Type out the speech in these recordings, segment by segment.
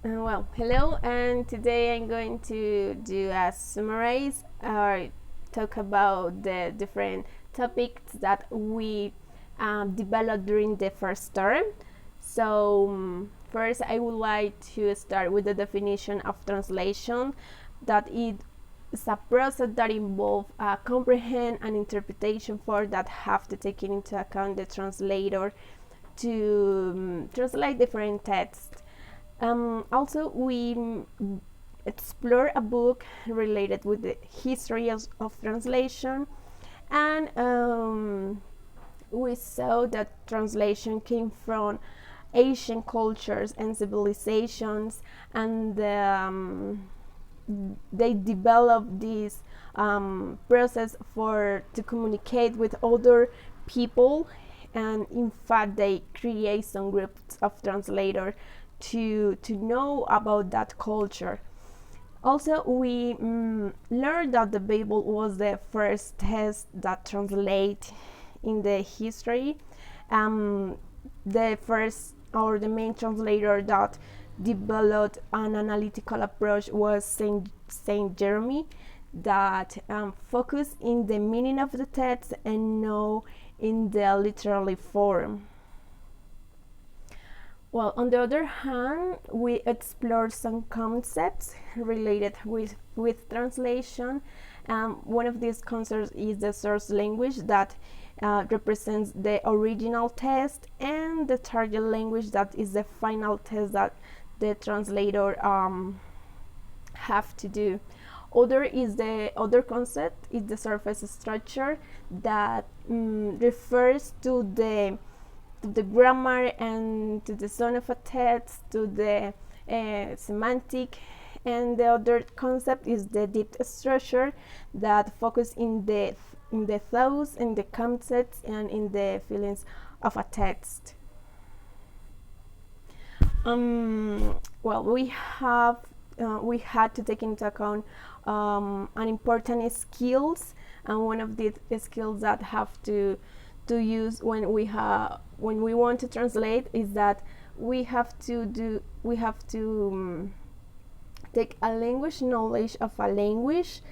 Hello, and today I'm going to do a summarize or talk about the different topics that we developed during the first term. First, I would like to start with the definition of translation, that it is a process that involves comprehend and interpretation for that have to take into account the translator to translate different texts. Also, we explore a book related with the history of translation, and we saw that translation came from ancient cultures and civilizations, and they developed this process to communicate with other people, and in fact they create some groups of translators to know about that culture. Also, we learned that the Bible was the first text that translate in the history. The first or the main translator that developed an analytical approach was Saint Jeremy, that focused in the meaning of the text and no in the literary form. Well, on the other hand, we explore some concepts related with translation. One of these concepts is the source language, that represents the original text, and the target language, that is the final text that the translator have to do. Other concept is the surface structure, that refers to the grammar and to the tone of a text, to the semantic. And the other concept is the deep structure, that focus in the thoughts, in the concepts, and in the feelings of a text. We had to take into account an important skills, and one of the skills that have to use when we want to translate is that we have to take a language, knowledge of a language.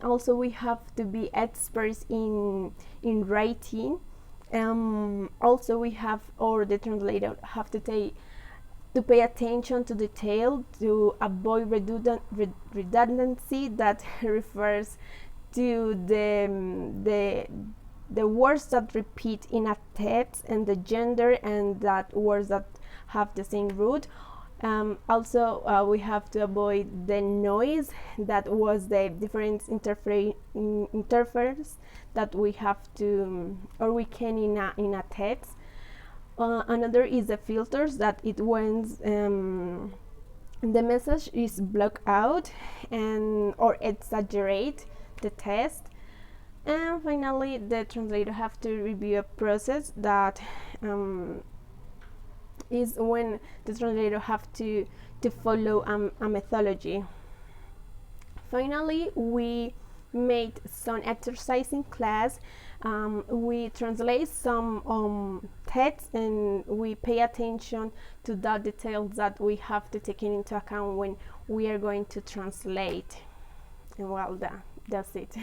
Also, we have to be experts in writing. Also, the translator have to pay attention to detail, to avoid redundancy, that refers to the words that repeat in a text, and the gender, and that words that have the same root. Also, we have to avoid the noise, that was the different interference that we have to or we can in a text. Another is the filters, that it when the message is blocked out or exaggerate the text. And finally, the translator have to review a process, that is when the translator have to follow a methodology. Finally, we made some exercise in class. We translate some text, and we pay attention to the details that we have to take into account when we are going to translate. And that's it.